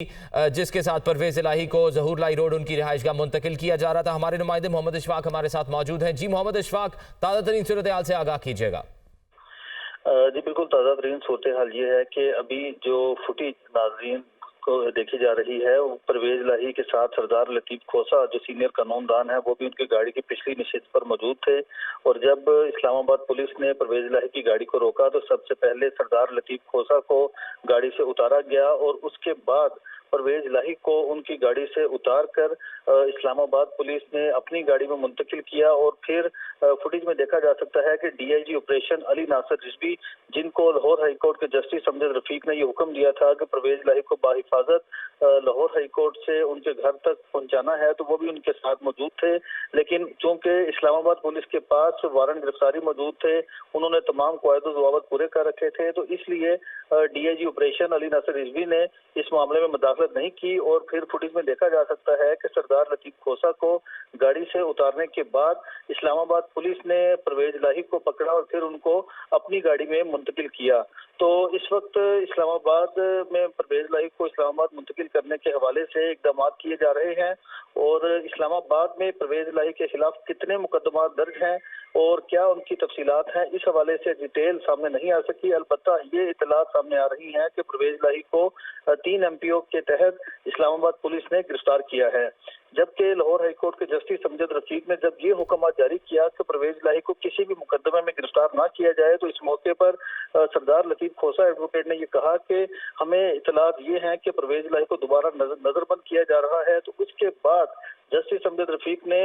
जिसके साथ परवेज इलाही को ज़हूर लाई रोड उनकी रिहाइशगाह मुंतकिल किया जा रहा था। हमारे नुमाइंदे मोहम्मद इशफाक हमारे साथ मौजूद हैं। जी मोहम्मद इशफाक, ताज़ा तरीन सूरत हाल से आगाह कीजिएगा। जी बिल्कुल, ताज़ा तरीन सूरत हाल ये है कि अभी जो फुटेज नाज़रीन को देखी जा रही है, वो परवेज इलाही के साथ सरदार लतीफ़ खोसा जो सीनियर कानूनदान है, वो भी उनकी गाड़ी की पिछली नशिस्त पर मौजूद थे। और जब इस्लामाबाद पुलिस ने परवेज इलाही की गाड़ी को रोका तो सबसे पहले सरदार लतीफ़ खोसा को गाड़ी से उतारा गया और उसके बाद परवेज इलाही को उनकी गाड़ी से उतार कर इस्लामाबाद पुलिस ने अपनी गाड़ी में मुंतकिल किया। और फिर फुटेज में देखा जा सकता है कि डीआईजी ऑपरेशन अली नासिर रिजवी, जिनको लाहौर हाईकोर्ट के जस्टिस अमजद रफीक ने ये हुक्म दिया था कि परवेज इलाही को बाहिफाजत लाहौर हाईकोर्ट से उनके घर तक पहुंचाना है, तो वो भी उनके साथ मौजूद थे। लेकिन चूंकि इस्लामाबाद पुलिस के पास वारंट गिरफ्तारी मौजूद थे, उन्होंने तमाम कायदे ज़वाबित पूरे कर रखे थे, तो इसलिए डीआईजी ऑपरेशन अली नासिर रिजवी ने इस मामले में मुदाखलत नहीं की। और फिर फुटेज में देखा जा सकता है कि सरदार लतीफ़ खोसा को गाड़ी से उतारने के बाद इस्लामाबाद पुलिस ने परवेज इलाही को पकड़ा और फिर उनको अपनी गाड़ी में मुंतकिल किया। तो इस वक्त इस्लामाबाद में परवेज इलाही को इस्लामाबाद मुंतकिल करने के हवाले से इक़दाम किए जा रहे हैं। और इस्लामाबाद में परवेज इलाही के खिलाफ कितने मुकदमा दर्ज हैं और क्या उनकी तफसीलात हैं, इस हवाले से डिटेल सामने नहीं आ सकी। अलबत्ता ये इतलात सामने आ रही हैं कि परवेज इलाही को 3 MPO के तहत इस्लामाबाद पुलिस ने गिरफ्तार किया है। जबकि लाहौर हाईकोर्ट के जस्टिस अमजद रफीक ने जब ये हुक्म जारी किया कि परवेज इलाही को किसी भी मुकदमे में गिरफ्तार ना किया जाए, तो इस मौके पर सरदार लतीफ़ खोसा एडवोकेट ने ये कहा कि हमें इतलात ये हैं कि परवेज इलाही को दोबारा नजरबंद किया जा रहा है। तो उसके बाद जस्टिस अमजद रफीक ने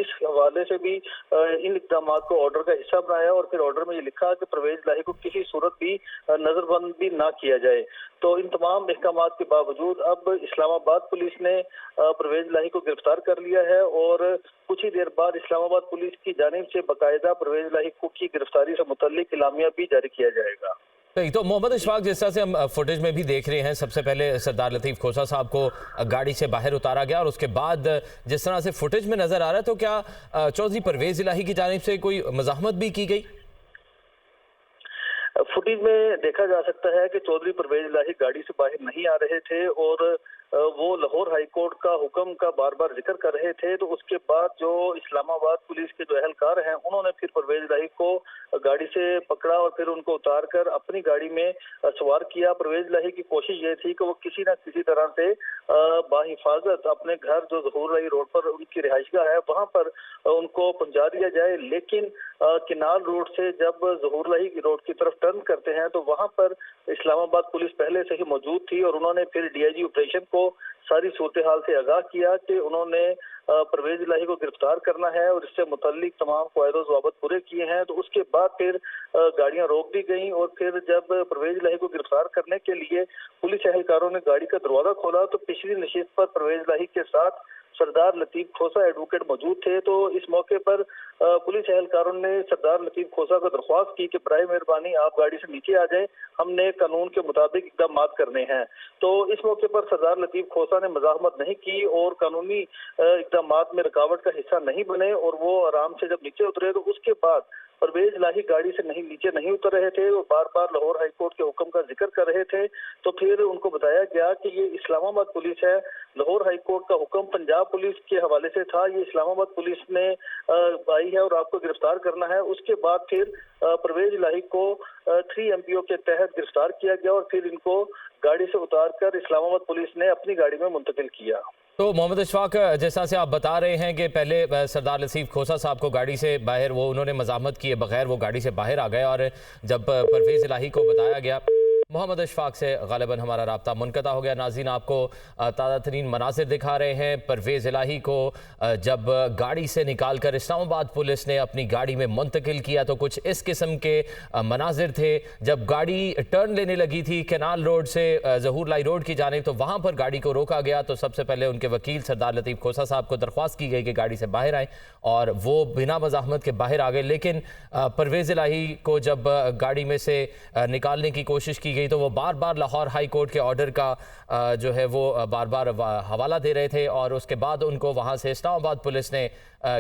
इस हवाले से भी इन इक़दाम को ऑर्डर का हिस्सा बनाया और फिर ऑर्डर में ये लिखा कि परवेज इलाही को किसी सूरत भी नजरबंद भी ना किया जाए। तो इन तमाम अहकाम के बावजूद अब इस्लामाबाद पुलिस ने परवेज इलाही को गिरफ्तार कर लिया है और कुछ ही देर बाद इस्लामाबाद पुलिस की जानिब से बाकायदा परवेज इलाही की गिरफ्तारी से मुतल्लिक इलामिया भी जारी किया जाएगा। तो मोहम्मद इशफाक, जिस तरह से हम फुटेज में भी देख रहे हैं, सबसे पहले सरदार लतीफ़ खोसा साहब को गाड़ी से बाहर उतारा गया और उसके बाद जिस तरह से फुटेज में नजर आ रहा है, तो क्या चौधरी परवेज इलाही की जानिब से कोई मज़ाहमत भी की गई? फुटेज में देखा जा सकता है कि चौधरी परवेज इलाही गाड़ी से बाहर नहीं आ रहे थे और वो लाहौर हाईकोर्ट का हुक्म का बार बार जिक्र कर रहे थे। तो उसके बाद जो इस्लामाबाद पुलिस के जो अहलकार हैं, उन्होंने फिर परवेज इलाही को गाड़ी से पकड़ा और फिर उनको उतार कर अपनी गाड़ी में सवार किया। परवेज इलाही की कोशिश ये थी कि वो किसी न किसी तरह से बाहिफाजत अपने घर जो ज़हूर लाई रोड पर उनकी रिहाइशगाह है, वहां पर उनको पहुंचा दिया जाए। लेकिन किनाल रोड से जब ज़हूर लाई रोड की तरफ टर्न करते हैं, तो वहां पर इस्लामाबाद पुलिस पहले से ही मौजूद थी और उन्होंने फिर डीआईजी ऑपरेशन को सारी सूरत हाल से आगाह किया कि उन्होंने परवेज इलाही को गिरफ्तार करना है और इससे मुतल्लिक तमाम कायदे ज़वाबित पूरे किए हैं। तो उसके बाद फिर गाड़ियां रोक दी गईं और फिर जब परवेज इलाही को गिरफ्तार करने के लिए पुलिस अहलकारों ने गाड़ी का दरवाजा खोला, तो पिछली नशिस्त पर परवेज इलाही के साथ सरदार लतीफ़ खोसा एडवोकेट मौजूद थे। तो इस मौके पर पुलिस एहलकारों ने सरदार लतीफ़ खोसा को दरख्वास्त की कि बराए मेहरबानी आप गाड़ी से नीचे आ जाएं, हमने कानून के मुताबिक इक़दाम करने हैं। तो इस मौके पर सरदार लतीफ़ खोसा ने मज़ाहमत नहीं की और कानूनी इक़दाम में रुकावट का हिस्सा नहीं बने और वो आराम से जब नीचे उतरे, तो उसके बाद परवेज इलाही गाड़ी से नीचे नहीं उतर रहे थे। वो बार बार लाहौर हाईकोर्ट के हुक्म का जिक्र कर रहे थे। तो फिर उनको बताया गया कि ये इस्लामाबाद पुलिस है, लाहौर हाईकोर्ट का हुक्म पंजाब पुलिस के हवाले से था, ये इस्लामाबाद पुलिस ने आई है और आपको गिरफ्तार करना है। उसके बाद फिर परवेज इलाही को 3 MPO के तहत गिरफ्तार किया गया और फिर इनको गाड़ी से उतार कर इस्लामाबाद पुलिस ने अपनी गाड़ी में मुंतकिल किया। तो मोहम्मद इशफाक, जैसा से आप बता रहे हैं कि पहले सरदार लतीफ़ खोसा साहब को गाड़ी से बाहर उन्होंने मज़ाहमत किए बगैर वो गाड़ी से बाहर आ गए और जब परवेज़ इलाही को बताया गया, मोहम्मद इशफाक से गालिबन हमारा राब्ता मुनक़ता हो गया। नाज़रीन, आपको ताज़ा तरीन मनाज़िर दिखा रहे हैं। परवेज़ इलाही को जब गाड़ी से निकाल कर इस्लामाबाद पुलिस ने अपनी गाड़ी में मुंतकिल किया, तो कुछ इस किस्म के मनाज़िर थे। जब गाड़ी टर्न लेने लगी थी केनाल रोड से ज़हूर लाई रोड की जानिब, तो वहाँ पर गाड़ी को रोका गया। तो सबसे पहले उनके वकील सरदार लतीफ़ खोसा साहब को दरख्वास्त की गई कि गाड़ी से बाहर आए और वो बिना मज़ाहमत के बाहर आ गए। लेकिन परवेज़ इलाही को जब गाड़ी में से निकालने की कोशिश की गई, तो वो बार बार लाहौर हाई कोर्ट के ऑर्डर का जो है वो बार बार हवाला दे रहे थे और उसके बाद उनको वहाँ से इस्लामाबाद पुलिस ने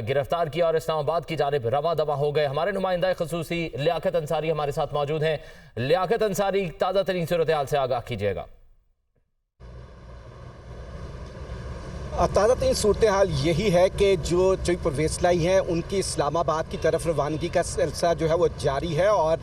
गिरफ्तार किया और इस्लामाबाद की जानिब रवा दवा हो गए। हमारे नुमाइंदा खसूसी लियाकत अंसारी हमारे साथ मौजूद हैं। लियाकत अंसारी, ताज़ा तरीन सूरत हाल से आगाह कीजिएगा। ताज़ा तरीन सूरत हाल यही है कि जो चोई परवेज़ लाई हैं उनकी इस्लामाबाद की तरफ रवानगी का सिलसिला जो है वो जारी है। और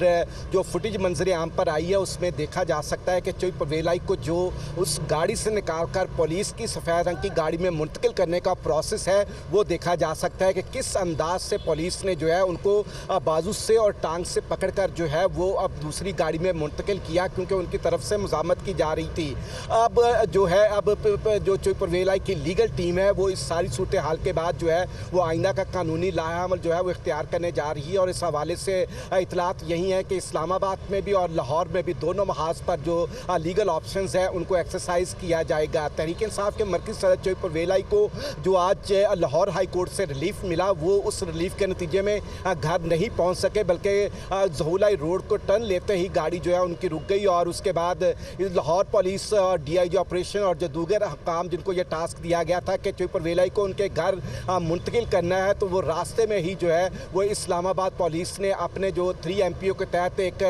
जो फुटेज मंजर आम पर आई है उसमें देखा जा सकता है कि चोई परवेज़ लाई को जो उस गाड़ी से निकाल कर पुलिस की सफ़ेद रंग की गाड़ी में मुंतकिल करने का प्रोसेस है वो देखा जा सकता है कि किस अंदाज से पुलिस ने जो है उनको बाजू से और टांग से पकड़ कर जो है वो अब दूसरी गाड़ी में मुंतकिल किया, क्योंकि उनकी तरफ से मज़ामत की जा रही थी। अब जो है अब जो चोई परवेज़ लाई की लीगल टीम है वो इस सारी सूरत हाल के बाद जो है वो आइंदा का कानूनी लाहमल जो है वो इख्तियार करने जा रही है। और इस हवाले से इतलात यही है कि इस्लामाबाद में भी और लाहौर में भी दोनों महाज पर जो लीगल ऑप्शंस हैं उनको एक्सरसाइज किया जाएगा। तहरीक इंसाफ के मरकज़ी सदर चोई परवेज़ लाई को जो आज लाहौर हाई कोर्ट से रिलीफ मिला वो उस रिलीफ के नतीजे में घर नहीं पहुँच सके, बल्कि ज़हूलाई रोड को टर्न लेते ही गाड़ी जो है उनकी रुक गई। और उसके बाद लाहौर पुलिस और DIG ऑपरेशन और जो दीगर काम जिनको ये टास्क दिया गया था कि चोई परवेज़ लाई को उनके घर मुंतकिल करना है, तो वो रास्ते में ही जो है वो इस्लामाबाद पुलिस ने अपने जो 3 MPO के तहत एक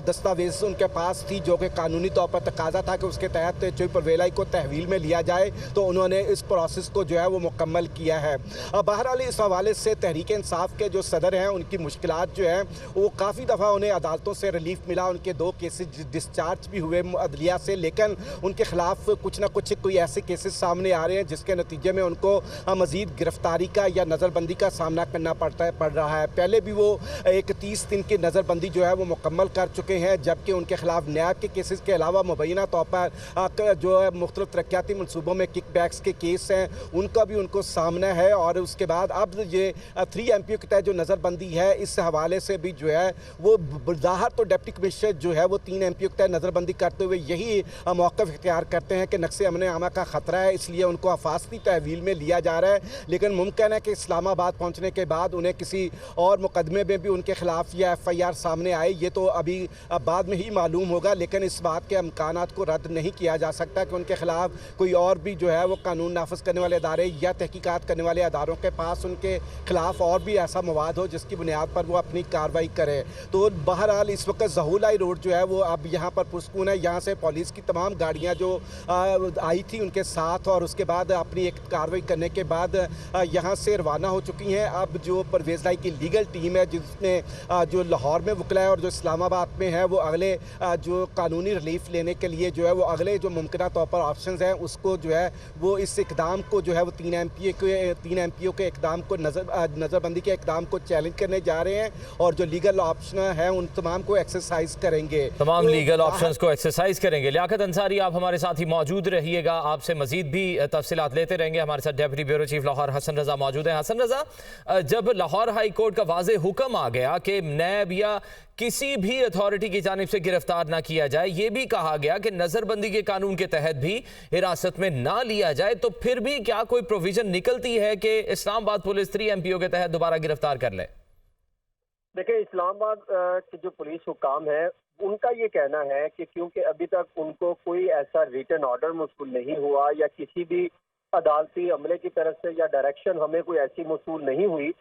दस्तावेज उनके पास थी जो कि कानूनी तौर पर तकाजा था कि उसके तहत चोई परवेज़ लाई को तहवील में लिया जाए, तो उन्होंने इस प्रोसेस को जो है वो मुकम्मल किया है। बहरहाल इस हवाले से तहरीक इंसाफ के जो सदर हैं उनकी मुश्किलात जो है वो काफ़ी दफ़ा उन्हें अदालतों से रिलीफ मिला, उनके 2 केसेस डिस्चार्ज भी हुए अदलिया से, लेकिन उनके खिलाफ कुछ ना कुछ कोई ऐसे केसेस सामने आ रहे हैं जिसके नतीजे में उनको मज़ीद गिरफ्तारी का या नज़रबंदी का सामना करना पड़ रहा है। पहले भी वो एक 30 दिन की नज़रबंदी जो है वो मुकम्मल कर चुके हैं, जबकि उनके खिलाफ नैब के केसेस के अलावा मुबैना तौर पर जो है मुख्तलिफ तरक्याती मनसूबों में किकबैक्स के केस हैं उनका भी उनको सामना है। और उसके बाद अब ये 3 MPO के तहत जो नज़रबंदी है इस हवाले से भी जो है वो बज़ाहिर तो डिप्टी कमिश्नर जो है वो 3 MPO के तहत नज़रबंदी करते हुए यही मौक़िफ़ इख्तियार करते हैं कि नक्शे अमन आमा का ख़तरा है, इसलिए उनको हिफाजती तहवील में लिया जा रहा है। लेकिन मुमकिन है कि इस्लामाबाद पहुंचने के बाद उन्हें किसी और मुकदमे में भी उनके खिलाफ या FIR सामने आए, ये तो अभी बाद में ही मालूम होगा। लेकिन इस बात के इम्कानात को रद्द नहीं किया जा सकता कि उनके खिलाफ कोई और भी जो है वो कानून नाफिज करने वाले अदारे या तहकीकात करने वाले अदारों के पास उनके खिलाफ और भी ऐसा मवाद हो जिसकी बुनियाद पर वो अपनी कार्रवाई करे। तो बहरहाल इस वक्त ज़हूलाई रोड जो है वो अब यहाँ पर पुरस्कून है। यहाँ से पुलिस की तमाम गाड़ियाँ जो आई थी उनके साथ और उसके बाद अपनी एक कार्रवाई करने के बाद यहाँ से रवाना हो चुकी हैं। अब जो परवेज़ लाई की लीगल टीम है जिसमें जो लाहौर में वकला है और जो इस्लामाबाद में है वो अगले जो कानूनी रिलीफ लेने के लिए जो है वो अगले जो मुमकिन तौर पर ऑप्शंस हैं उसको जो है वो इस इकदाम को जो है वो 3 MPO के इकदाम को नज़रबंदी के इकदाम को चैलेंज करने जा रहे हैं और जो लीगल ऑप्शन हैं उन तमाम को एक्सरसाइज करेंगे, तमाम तो लीगल ऑप्शंस को एक्सरसाइज करेंगे। लियाकत अंसारी आप हमारे साथ ही मौजूद रहिएगा, आपसे मजीद भी तफसीलात लेते रहेंगे। हमारे साथ deputy bureau chief Lahore Hasan Raza मौजूद हैं। हसन रजा, जब लाहौर हाई कोर्ट का वाज़े हुक्म आ गया कि नैब या किसी भी अथॉरिटी की जानिब से गिरफ्तार ना किया जाए, ये भी कहा गया कि नज़रबंदी के कानून के तहत भी हिरासत में ना लिया जाए, तो फिर भी क्या कोई प्रोविजन निकलती है कि इस्लामाबाद पुलिस 3 MPO के तहत दोबारा गिरफ्तार कर ले? देखिए, इस्लामाबाद की जो पुलिस हुकाम है उनका ये कहना है कि क्योंकि अभी तक उनको कोई ऐसा रिटन ऑर्डर मौसूल नहीं हुआ या किसी भी अदालती अमले की तरफ से या डायरेक्शन हमें कोई ऐसी मौसूल नहीं हुई